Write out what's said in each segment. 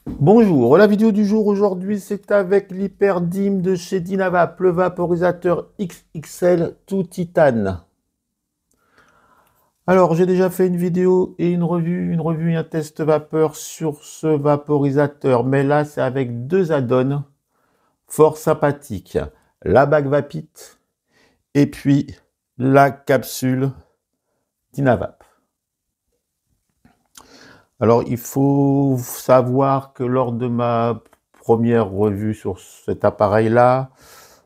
Bonjour, la vidéo du jour aujourd'hui c'est avec l'Hyperdim de chez Dynavap, le vaporisateur XXL tout titane. Alors j'ai déjà fait une vidéo et une revue et un test vapeur sur ce vaporisateur, mais là c'est avec deux add-ons fort sympathiques. La bague Vapit et puis la capsule Dynavap. Alors, il faut savoir que lors de ma première revue sur cet appareil-là,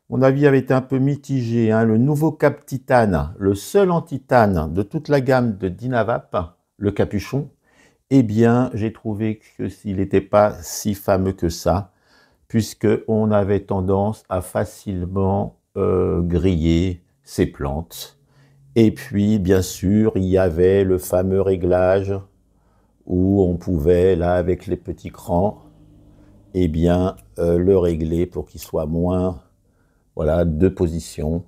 mon avis avait été un peu mitigé, hein. Le nouveau cap titane, le seul en titane de toute la gamme de Dynavap, le capuchon, eh bien, j'ai trouvé que s'il n'était pas si fameux que ça, puisqu'on avait tendance à facilement griller ses plantes. Et puis, bien sûr, il y avait le fameux réglage où on pouvait, là, avec les petits crans, eh bien, le régler pour qu'il soit moins, voilà, deux positions.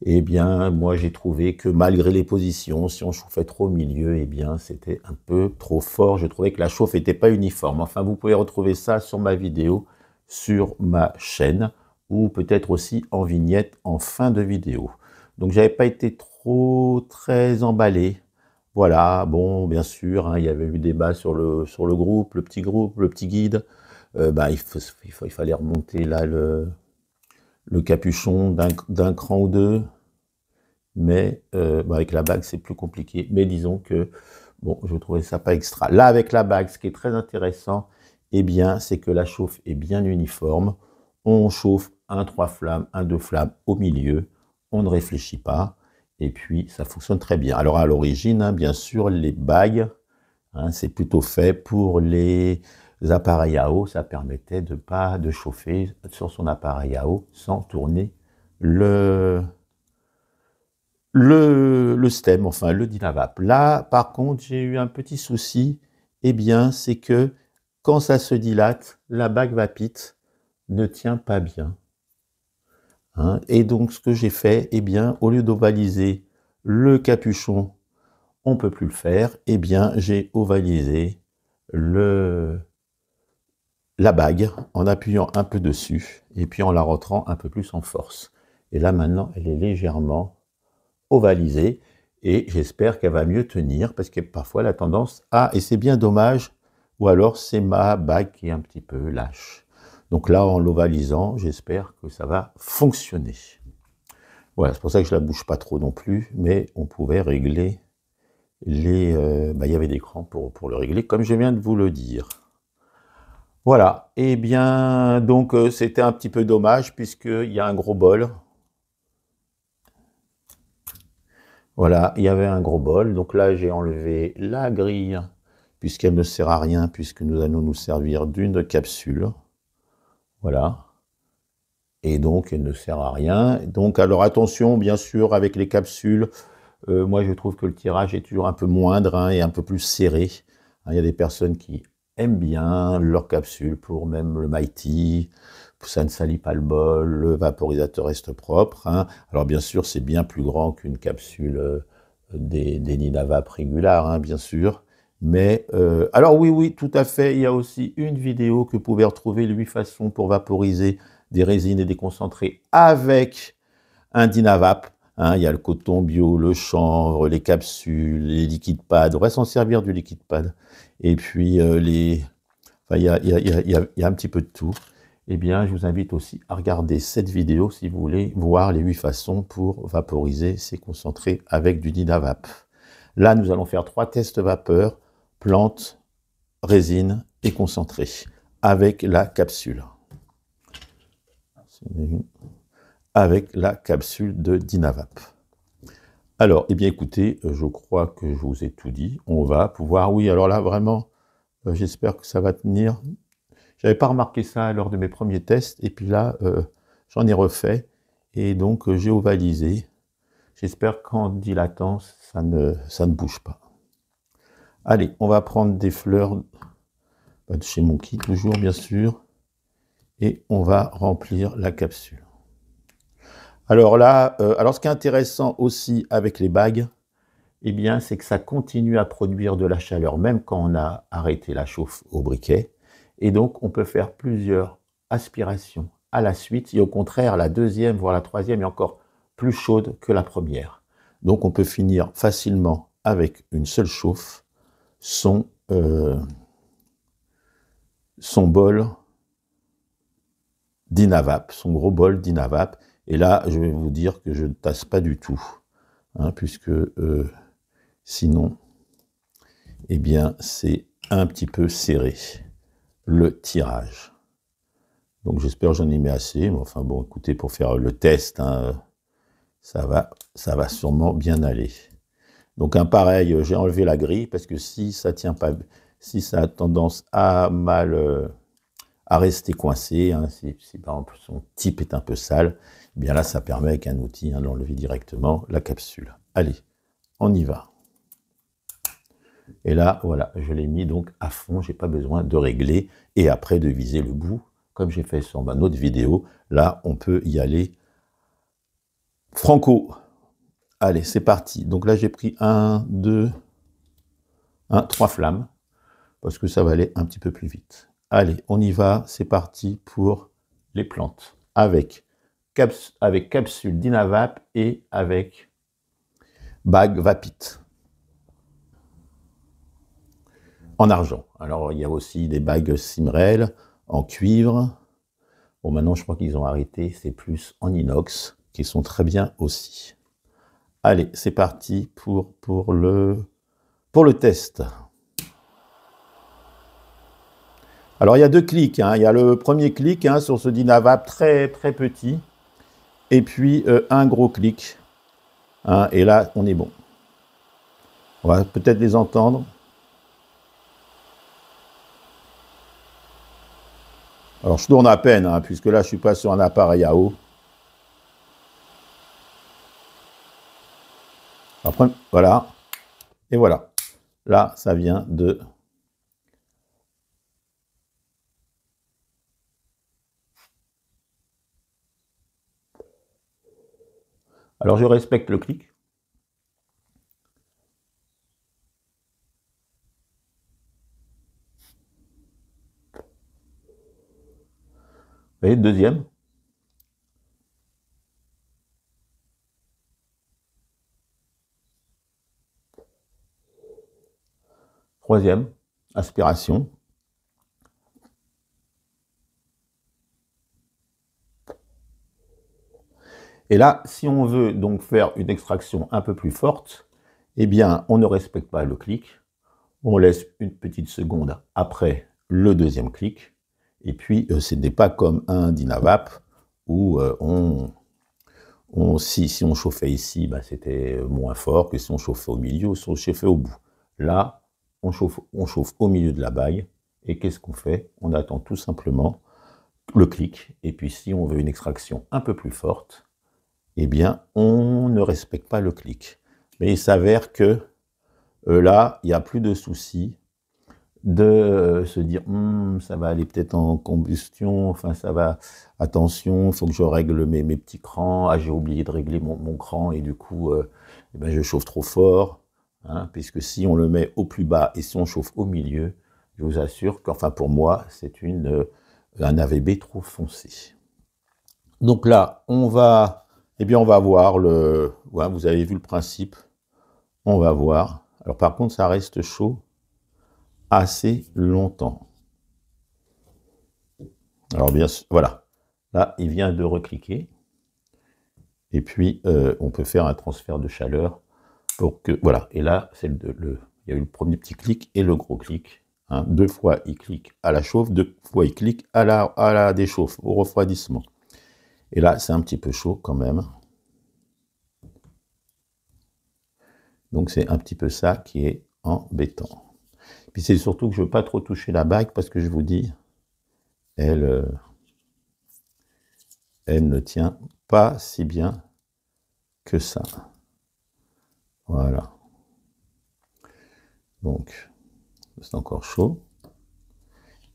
Eh bien, moi, j'ai trouvé que malgré les positions, si on chauffait trop au milieu, eh bien, c'était un peu trop fort. Je trouvais que la chauffe n'était pas uniforme. Enfin, vous pouvez retrouver ça sur ma vidéo, sur ma chaîne, ou peut-être aussi en vignette en fin de vidéo. Donc, j'avais pas été très emballé. Voilà, bon, bien sûr, hein, il y avait eu débat sur le groupe, le petit guide. Bah, il fallait remonter là le capuchon d'un cran ou deux. Mais bah, avec la bague, c'est plus compliqué. Mais disons que, bon, je trouvais ça pas extra. Là, avec la bague, ce qui est très intéressant, eh bien, c'est que la chauffe est bien uniforme. On chauffe un 3 flammes, un 2 flammes au milieu. On ne réfléchit pas. Et puis, ça fonctionne très bien. Alors, à l'origine, hein, bien sûr, les bagues, hein, c'est plutôt fait pour les appareils à eau. Ça permettait de pas de chauffer sur son appareil à eau sans tourner le, le stem, enfin le Dynavap. Là, par contre, j'ai eu un petit souci. Eh bien, c'est que quand ça se dilate, la bague Vapit ne tient pas bien, hein. Et donc, ce que j'ai fait, eh bien, au lieu d'ovaliser le capuchon, on ne peut plus le faire. Eh bien, j'ai ovalisé le, la bague en appuyant un peu dessus et puis en la rentrant un peu plus en force. Et là, maintenant, elle est légèrement ovalisée et j'espère qu'elle va mieux tenir parce que parfois la tendance à, et c'est bien dommage, ou alors c'est ma bague qui est un petit peu lâche. Donc là, en l'ovalisant, j'espère que ça va fonctionner. Voilà, c'est pour ça que je la bouge pas trop non plus, mais on pouvait régler les... il y avait des crans pour le régler, comme je viens de vous le dire. Voilà, et bien, donc c'était un petit peu dommage puisqu'il y a un gros bol. Voilà, il y avait un gros bol. Donc là, j'ai enlevé la grille, puisqu'elle ne sert à rien, puisque nous allons nous servir d'une capsule. Voilà. Et donc, elle ne sert à rien. Donc, alors attention, bien sûr, avec les capsules, moi, je trouve que le tirage est toujours un peu moindre, hein, et un peu plus serré. Hein, il y a des personnes qui aiment bien leur capsule pour même le Mighty, ça ne salit pas le bol, le vaporisateur reste propre, hein. Alors bien sûr, c'est bien plus grand qu'une capsule des Dynavap Regular, hein, bien sûr. Mais, alors oui, oui, tout à fait, il y a aussi une vidéo que vous pouvez retrouver, les 8 façons pour vaporiser des résines et des concentrés avec un Dynavap. Hein, il y a le coton bio, le chanvre, les capsules, les liquides pads. On va s'en servir du liquide pad. Et puis, enfin, il y a un petit peu de tout. Eh bien, je vous invite aussi à regarder cette vidéo si vous voulez voir les 8 façons pour vaporiser ces concentrés avec du Dynavap. Là, nous allons faire 3 tests vapeur, plantes, résine et concentré avec la capsule. Avec la capsule de Dynavap. Alors, eh bien écoutez, je crois que je vous ai tout dit. On va pouvoir, oui, alors là, vraiment, j'espère que ça va tenir. J'avais pas remarqué ça lors de mes premiers tests, et puis là, j'en ai refait, et donc j'ai ovalisé. J'espère qu'en dilatant, ça ne bouge pas. Allez, on va prendre des fleurs de chez Monkey, toujours bien sûr, et on va remplir la capsule. Alors là, alors ce qui est intéressant aussi avec les bagues, eh bien, c'est que ça continue à produire de la chaleur, même quand on a arrêté la chauffe au briquet. Et donc, on peut faire plusieurs aspirations à la suite. Et au contraire, la deuxième, voire la troisième est encore plus chaude que la première. Donc, on peut finir facilement avec une seule chauffe son bol d'Inavap, son gros bol d'Inavap. Et là, je vais vous dire que je ne tasse pas du tout, hein, puisque sinon, eh bien, c'est un petit peu serré, le tirage. Donc j'espère que j'en ai mis assez, mais enfin bon, écoutez, pour faire le test, hein, ça va sûrement bien aller. Donc un pareil, j'ai enlevé la grille, parce que si ça tient pas, si ça a tendance à mal, à rester coincé, hein, si par exemple son type est un peu sale, eh bien là ça permet avec un outil, hein, d'enlever directement la capsule. Allez, on y va. Et là, voilà, je l'ai mis donc à fond, j'ai pas besoin de régler et après de viser le bout, comme j'ai fait sur ma autre vidéo. Là, on peut y aller franco. Allez, c'est parti. Donc là, j'ai pris 1, 2, 3 flammes, parce que ça va aller un petit peu plus vite. Allez, on y va, c'est parti pour les plantes, avec capsule d'Inavap et avec bague Vapit. En argent. Alors, il y a aussi des bagues Simrel en cuivre. Bon, maintenant, je crois qu'ils ont arrêté. C'est plus en inox, qui sont très bien aussi. Allez, c'est parti pour le test. Alors, il y a deux clics, hein. Il y a le premier clic, hein, sur ce Dinavap très, très petit. Et puis, un gros clic. Hein, et là, on est bon. On va peut-être les entendre. Alors, je tourne à peine, hein, puisque là, je ne suis pas sur un appareil à eau. Après, voilà. Et voilà. Là, ça vient de... Alors, je respecte le clic. Vous voyez, deuxième. Troisième, aspiration. Et là, si on veut donc faire une extraction un peu plus forte, eh bien, on ne respecte pas le clic. On laisse une petite seconde après le deuxième clic. Et puis, ce n'est pas comme un Dinavap où si on chauffait ici, bah, c'était moins fort que si on chauffait au milieu ou si on chauffait au bout. Là, on chauffe au milieu de la bague. Et qu'est-ce qu'on fait? On attend tout simplement le clic. Et puis, si on veut une extraction un peu plus forte, eh bien, on ne respecte pas le clic. Mais il s'avère que là, il n'y a plus de souci de se dire ça va aller peut-être en combustion, enfin ça va, attention, il faut que je règle mes petits crans, ah j'ai oublié de régler mon cran et du coup eh ben, je chauffe trop fort, hein, puisque si on le met au plus bas et si on chauffe au milieu, je vous assure qu'enfin pour moi c'est un AVB trop foncé. Donc là on va, eh bien on va voir ouais, vous avez vu le principe, on va voir. Alors par contre ça reste chaud assez longtemps. Alors bien sûr, voilà. Là, il vient de recliquer. Et puis, on peut faire un transfert de chaleur pour que... Voilà. Et là, il y a eu le premier petit clic et le gros clic. Hein. 2 fois, il clique à la chauffe. 2 fois, il clique à la déchauffe, au refroidissement. Et là, c'est un petit peu chaud quand même. Donc, c'est un petit peu ça qui est embêtant. Puis, c'est surtout que je ne veux pas trop toucher la bague parce que je vous dis, elle ne tient pas si bien que ça. Voilà. Donc, c'est encore chaud.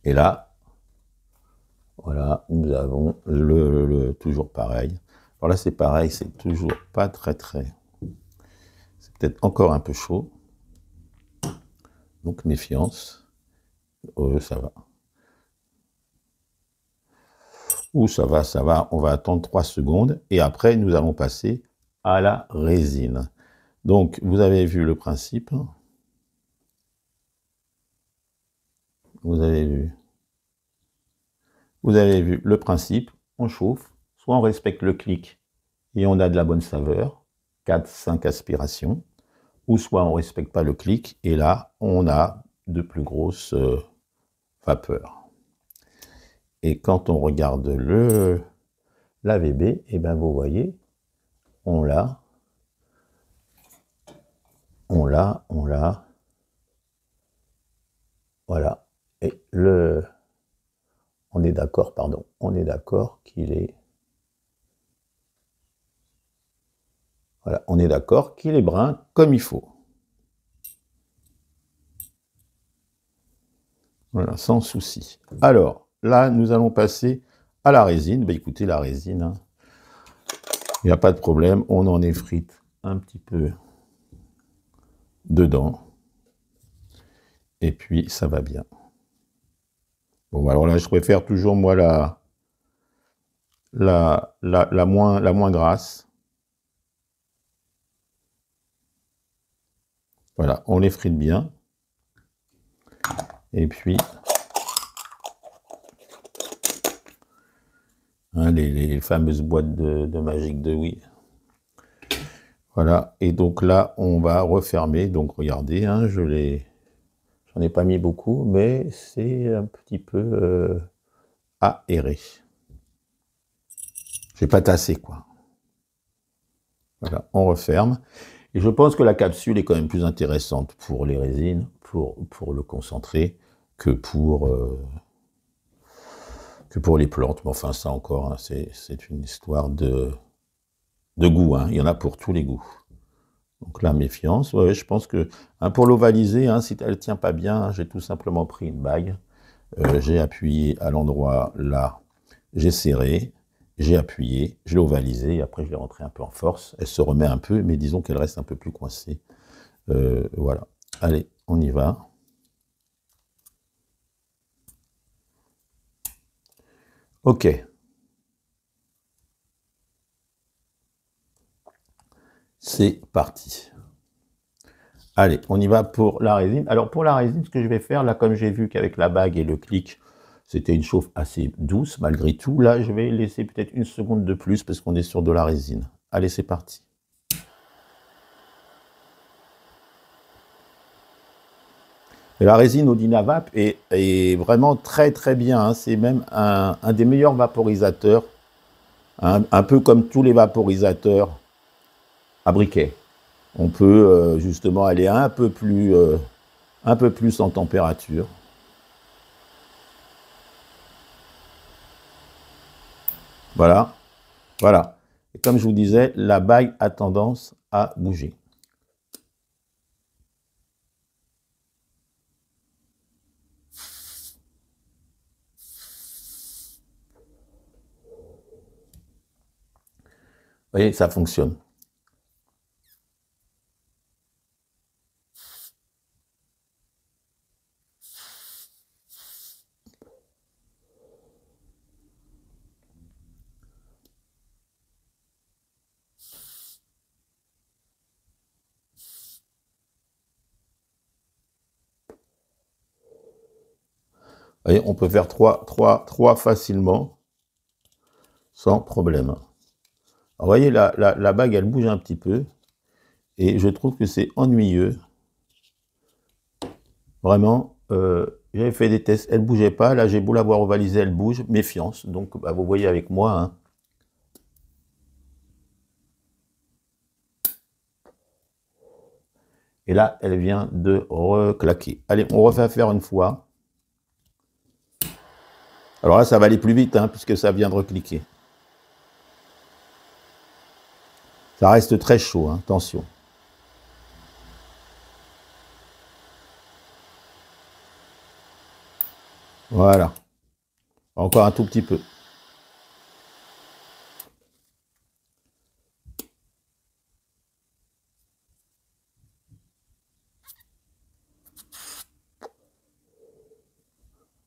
Et là, voilà, nous avons toujours pareil. Alors là, c'est pareil, c'est toujours pas très. C'est peut-être encore un peu chaud. Donc, méfiance. Ça va. Ouh, ça va, on va attendre 3 secondes et après nous allons passer à la résine. Donc, vous avez vu le principe. Vous avez vu. Vous avez vu le principe. On chauffe. Soit on respecte le clic et on a de la bonne saveur. 4-5 aspirations. Ou soit on ne respecte pas le clic et là, on a de plus grosses vapeurs. Et quand on regarde l'AVB, et ben vous voyez, on l'a. Voilà. Et on est d'accord, pardon, on est d'accord qu'il est... Voilà, on est d'accord qu'il est brun comme il faut. Voilà, sans souci. Alors, là, nous allons passer à la résine. Ben, écoutez, la résine, hein, il n'y a pas de problème, on en effrite un petit peu dedans. Et puis, ça va bien. Bon, alors là, je préfère toujours, moi, la moins grasse. Voilà, on l'effrite bien. Et puis, hein, les fameuses boîtes de Magic de Oui. Voilà, et donc là, on va refermer. Donc, regardez, hein, j'en ai pas mis beaucoup, mais c'est un petit peu aéré. J'ai pas tassé, quoi. Voilà, on referme. Et je pense que la capsule est quand même plus intéressante pour les résines, pour le concentré, que pour les plantes. Mais enfin, ça encore, hein, c'est une histoire de goût. Hein. Il y en a pour tous les goûts. Donc la méfiance, ouais, je pense que hein, pour l'ovaliser, hein, si elle ne tient pas bien, hein, j'ai tout simplement pris une bague, j'ai appuyé à l'endroit là, j'ai serré, j'ai appuyé, je l'ai ovalisé, et après je l'ai rentré un peu en force. Elle se remet un peu, mais disons qu'elle reste un peu plus coincée. Voilà. Allez, on y va. Ok. C'est parti. Allez, on y va pour la résine. Alors pour la résine, ce que je vais faire, là, comme j'ai vu qu'avec la bague et le clic, c'était une chauffe assez douce malgré tout, là, je vais laisser peut-être une seconde de plus parce qu'on est sur de la résine. Allez, c'est parti. Et la résine au Dynavap est vraiment très très bien. Hein. C'est même un des meilleurs vaporisateurs, hein, un peu comme tous les vaporisateurs à briquet. On peut justement aller un peu plus en température. Voilà, voilà. Et comme je vous disais, la bague a tendance à bouger. Vous voyez, ça fonctionne. Vous voyez, on peut faire trois facilement, sans problème. Alors, vous voyez, la bague, elle bouge un petit peu. Et je trouve que c'est ennuyeux. Vraiment, j'avais fait des tests, elle ne bougeait pas. Là, j'ai beau l'avoir ovalisée, elle bouge. Méfiance. Donc, bah, vous voyez avec moi. Hein. Et là, elle vient de reclaquer. Allez, on refait faire une fois. Alors là, ça va aller plus vite, hein, puisque ça vient de recliquer. Ça reste très chaud, hein, attention. Voilà. Encore un tout petit peu. Vous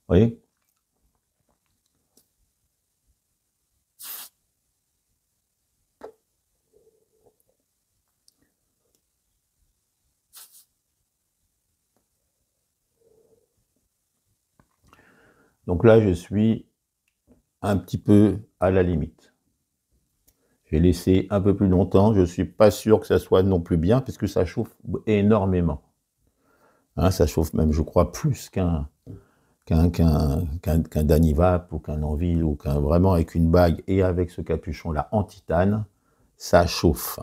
voyez? Donc là, je suis un petit peu à la limite. J'ai laissé un peu plus longtemps. Je ne suis pas sûr que ça soit non plus bien, parce que ça chauffe énormément. Hein, ça chauffe même, je crois, plus qu'un Danivap ou qu'un Anvil ou qu'un vraiment avec une bague et avec ce capuchon-là en titane, ça chauffe.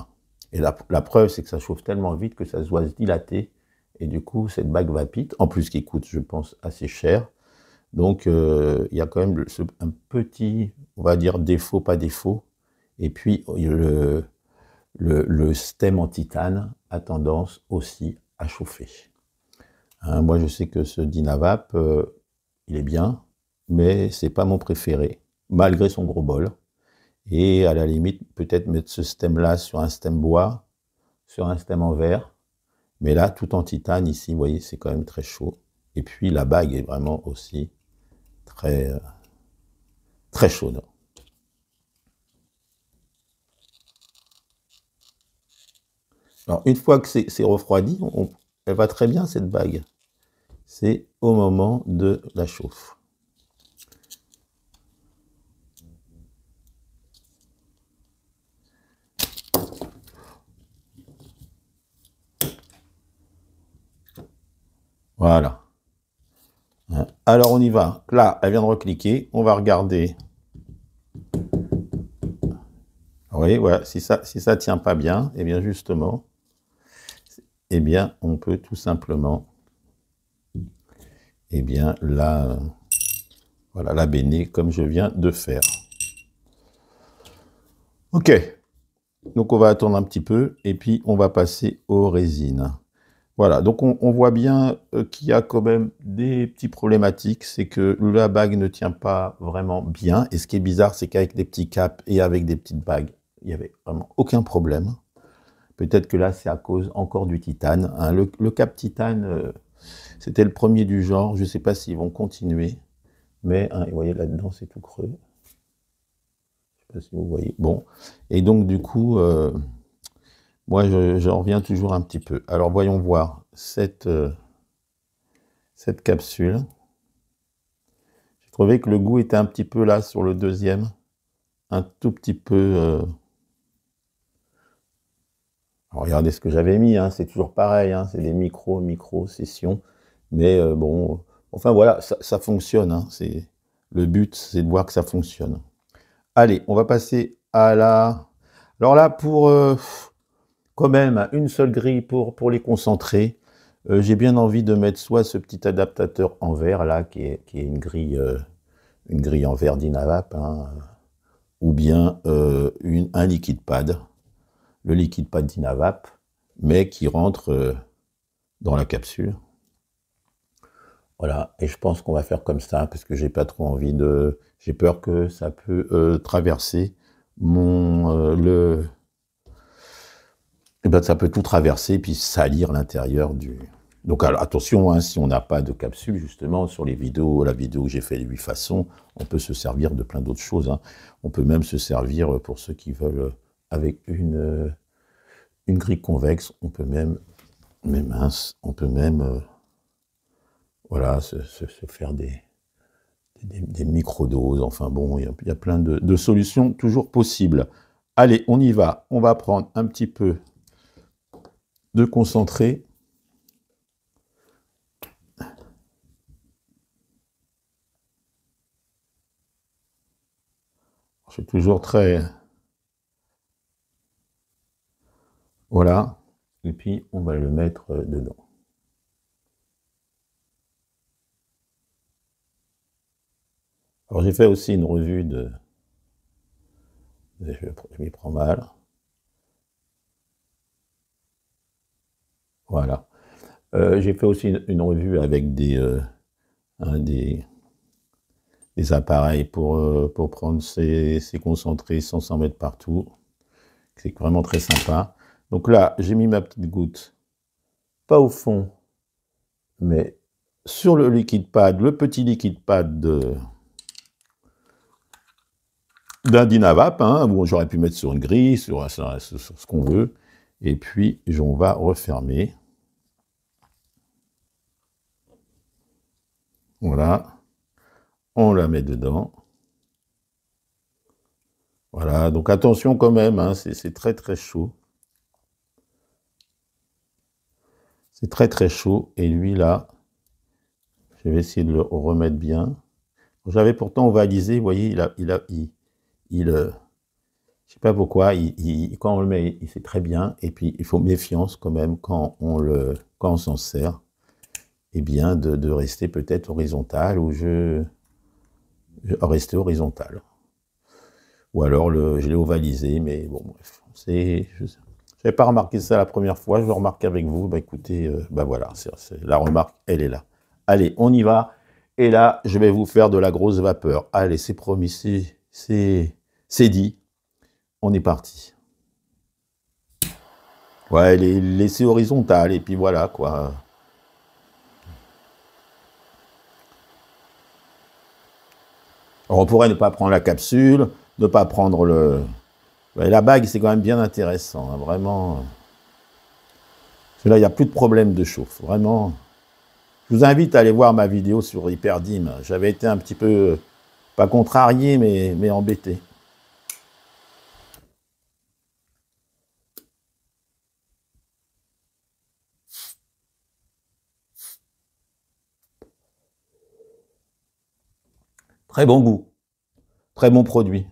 Et la preuve, c'est que ça chauffe tellement vite que ça se doit se dilater. Et du coup, cette bague vapite, en plus qui coûte, je pense, assez cher. Donc, il y a quand même un petit, on va dire, défaut, pas défaut. Et puis, le stem en titane a tendance aussi à chauffer. Hein, moi, je sais que ce Dynavap, il est bien, mais c'est pas mon préféré, malgré son gros bol. Et à la limite, peut-être mettre ce stem-là sur un stem bois, sur un stem en verre. Mais là, tout en titane, ici, vous voyez, c'est quand même très chaud. Et puis, la bague est vraiment aussi très, très chaude. Alors, une fois que c'est refroidi, elle va très bien, cette bague. C'est au moment de la chauffe. Voilà. Alors, on y va. Là, elle vient de recliquer. On va regarder. Oui, voilà. Si ça tient pas bien, eh bien, justement, eh bien, on peut tout simplement, eh bien, voilà, la béner comme je viens de faire. Ok. Donc, on va attendre un petit peu et puis on va passer aux résines. Voilà, donc on voit bien qu'il y a quand même des petites problématiques, c'est que la bague ne tient pas vraiment bien, et ce qui est bizarre, c'est qu'avec des petits caps et avec des petites bagues, il n'y avait vraiment aucun problème. Peut-être que là, c'est à cause encore du titane. Hein. Le cap titane, c'était le premier du genre, je ne sais pas s'ils vont continuer, mais hein, vous voyez là-dedans, c'est tout creux. Je ne sais pas si vous voyez. Bon, et donc du coup, moi, j'en reviens toujours un petit peu. Alors, voyons voir cette capsule. J'ai trouvé que le goût était un petit peu là sur le deuxième, un tout petit peu... Alors, regardez ce que j'avais mis, hein, c'est toujours pareil, hein, c'est des micro-sessions, mais bon, enfin voilà, ça fonctionne, hein, le but, c'est de voir que ça fonctionne. Allez, on va passer à la... Alors là, pour quand même une seule grille pour les concentrer, j'ai bien envie de mettre soit ce petit adaptateur en verre, là, qui est une grille en verre Dynavap, hein, ou bien un liquide pad, le liquide pad Dynavap, mais qui rentre dans la capsule. Voilà, et je pense qu'on va faire comme ça, parce que j'ai pas trop envie de... J'ai peur que ça peut traverser Eh ben, ça peut tout traverser, puis salir l'intérieur du... Donc alors, attention, hein, si on n'a pas de capsule, justement, sur les vidéos, la vidéo que j'ai fait de 8 façons, on peut se servir de plein d'autres choses. Hein. On peut même se servir, pour ceux qui veulent, avec une grille convexe, on peut même, mais mince, on peut même, voilà, se faire des microdoses. Enfin bon, il y a plein de solutions toujours possibles. Allez, on y va. On va prendre un petit peu de concentré. C'est toujours très... Voilà. Et puis, on va le mettre dedans. Alors, j'ai fait aussi une revue de... Je m'y prends mal. Voilà. J'ai fait aussi une revue avec des appareils pour prendre ces concentrés sans s'en mettre partout. C'est vraiment très sympa. Donc là, j'ai mis ma petite goutte, pas au fond, mais sur le liquide pad, le petit liquide pad d'un Dynavap, hein, où j'aurais pu mettre sur une grille, sur ce qu'on veut. Et puis, on va refermer. Voilà. On la met dedans. Voilà, donc attention quand même, hein, c'est très très chaud. C'est très très chaud. Et lui là, je vais essayer de le remettre bien. J'avais pourtant ovalisé, vous voyez, je sais pas pourquoi, quand on le met, il fait très bien. Et puis il faut méfiance quand même quand on s'en sert. Eh bien, de rester peut-être horizontal ou rester horizontal. Ou alors je l'ai ovalisé, mais bon, bref. Je n'avais pas remarqué ça la première fois, je le remarque avec vous. Bah écoutez, bah voilà, la remarque, elle est là. Allez, on y va. Et là, je vais vous faire de la grosse vapeur. Allez, c'est promis, c'est dit. On est parti. Ouais, laisser horizontal, et puis voilà, quoi. Alors, on pourrait ne pas prendre la capsule, ne pas prendre le... Ouais, la bague, c'est quand même bien intéressant, hein, vraiment. Parce que là, il n'y a plus de problème de chauffe, vraiment. Je vous invite à aller voir ma vidéo sur Hyperdim. J'avais été un petit peu, pas contrarié, mais embêté. Très bon goût, très bon produit.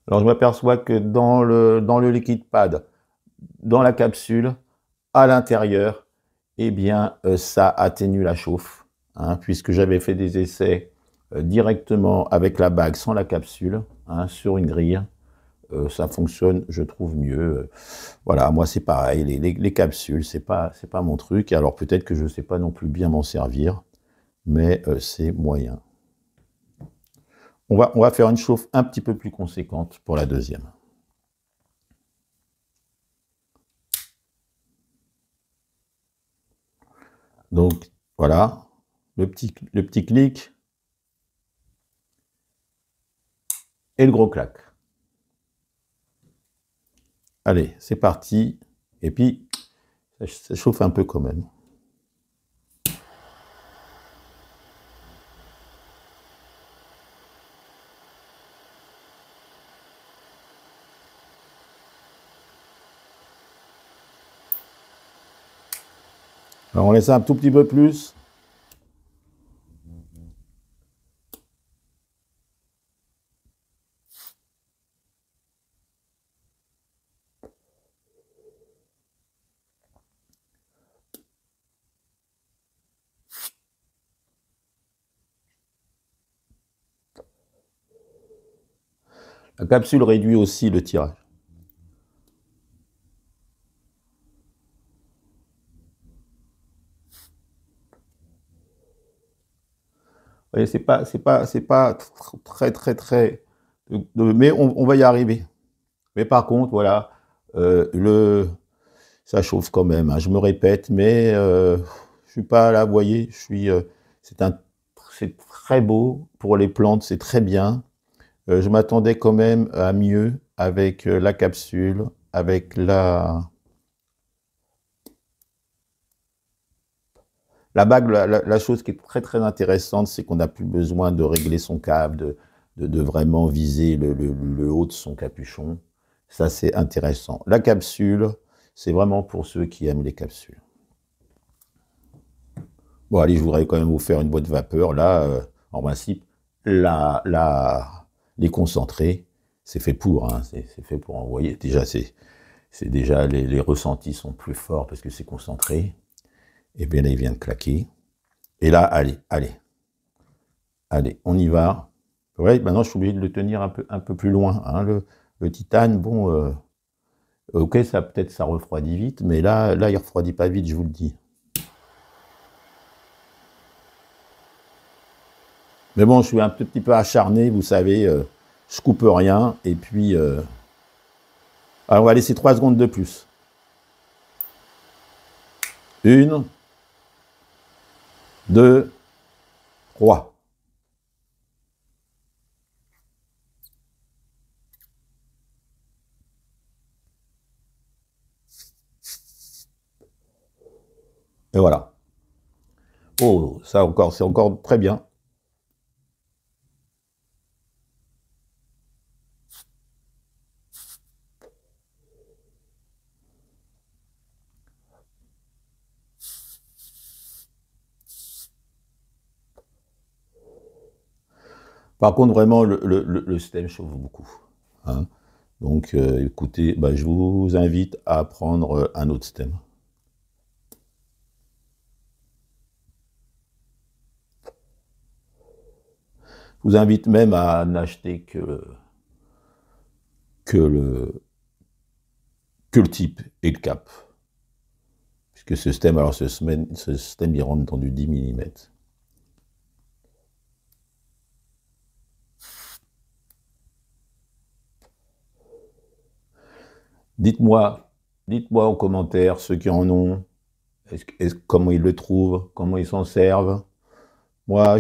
Alors, je m'aperçois que dans le liquide pad, dans la capsule, à l'intérieur, eh bien, ça atténue la chauffe, hein, puisque j'avais fait des essais directement avec la bague sans la capsule, hein, sur une grille. Ça fonctionne, je trouve, mieux. Voilà, moi, c'est pareil, les capsules, c'est pas mon truc. Alors, peut-être que je ne sais pas non plus bien m'en servir, mais c'est moyen. On va faire une chauffe un petit peu plus conséquente pour la deuxième. Donc, voilà, le petit clic et le gros clac. Allez, c'est parti. Et puis, ça chauffe un peu quand même. Alors, on laisse un tout petit peu plus. La capsule réduit aussi le tirage. Vous voyez, c'est pas très, mais on va y arriver. Mais par contre, voilà, ça chauffe quand même, hein, je me répète, mais je suis pas là, vous voyez, c'est c'est très beau pour les plantes, c'est très bien. Je m'attendais quand même à mieux avec la capsule, avec la bague. La chose qui est très très intéressante, c'est qu'on n'a plus besoin de régler son câble, de vraiment viser le haut de son capuchon. Ça, c'est intéressant. La capsule, c'est vraiment pour ceux qui aiment les capsules. Bon, allez, je voudrais quand même vous faire une boîte de vapeur. Là, en principe, les concentrés, c'est fait pour, hein, c'est fait pour envoyer. Déjà, c'est déjà les ressentis sont plus forts parce que c'est concentré. Et bien là, il vient de claquer. Et là, allez, on y va. Ouais, maintenant, je suis obligé de le tenir un peu plus loin, hein, le titane, bon, ok, peut-être ça refroidit vite, mais là, il refroidit pas vite, je vous le dis. Mais bon, je suis un petit peu acharné, vous savez, je coupe rien, et puis, alors on va laisser 3 secondes de plus. 1, 2, 3. Et voilà. Oh, ça encore, c'est encore très bien. Par contre, vraiment, le stem chauffe beaucoup, hein. Donc, écoutez, bah, je vous invite à prendre un autre stem. Je vous invite même à n'acheter que le, que le type et le cap. Puisque ce stem, alors ce stem, il rentre dans du 10 mm. Dites-moi, dites-moi en commentaire ceux qui en ont, comment ils le trouvent, comment ils s'en servent. Moi,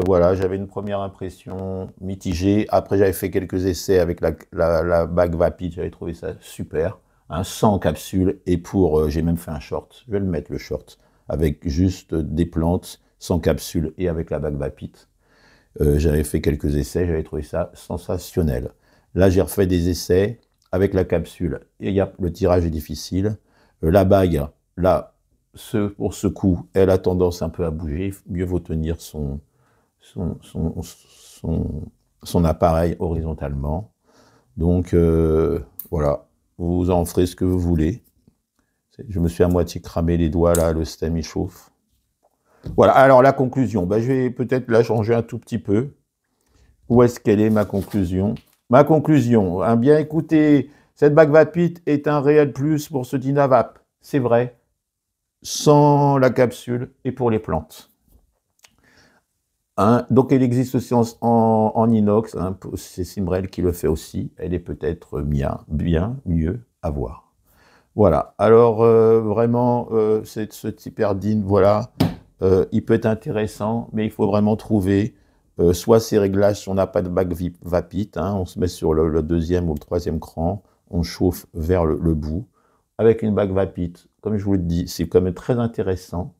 voilà, j'avais une première impression mitigée. Après, j'avais fait quelques essais avec la bague Vapid. J'avais trouvé ça super. Sans capsule. Et j'ai même fait un short. Je vais le mettre, le short. Avec juste des plantes, sans capsule et avec la bague Vapid. J'avais fait quelques essais. J'avais trouvé ça sensationnel. Là, j'ai refait des essais avec la capsule. Et le tirage est difficile. La bague, là, pour ce coup, elle a tendance un peu à bouger. Mieux vaut tenir son, son, son, son appareil horizontalement. Donc, voilà, vous en ferez ce que vous voulez. Je me suis à moitié cramé les doigts, là, le stem, il chauffe. Voilà, alors la conclusion, ben, je vais peut-être la changer un tout petit peu. Où est-ce qu'elle est, ma conclusion? Ma conclusion, hein, bien écoutez, cette bague Vapid est un réel plus pour ce Dynavap. C'est vrai, sans la capsule et pour les plantes. Hein, donc elle existe aussi en inox, hein, c'est Simrel qui le fait aussi, elle est peut-être bien mieux à voir. Voilà, alors vraiment, ce type Erdine, voilà, il peut être intéressant, mais il faut vraiment trouver soit ces réglages, si on n'a pas de bague Vapid, hein, on se met sur le deuxième ou le troisième cran, on chauffe vers le bout. Avec une bague Vapid, comme je vous le dis, c'est quand même très intéressant.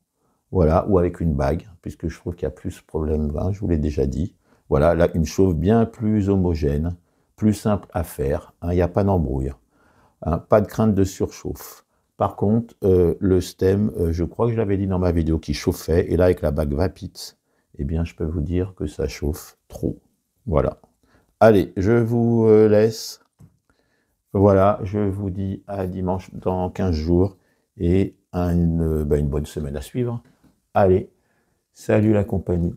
Voilà, ou avec une bague, puisque je trouve qu'il y a plus de problème, hein, je vous l'ai déjà dit. Voilà, là, une chauffe bien plus homogène, plus simple à faire, hein, il n'y a pas d'embrouille, hein, pas de crainte de surchauffe. Par contre, le stem, je crois que je l'avais dit dans ma vidéo, qui chauffait, et là, avec la bague Vapid, eh bien, je peux vous dire que ça chauffe trop. Voilà. Allez, je vous laisse. Voilà, je vous dis à dimanche dans 15 jours, et une bonne semaine à suivre. Allez, salut la compagnie.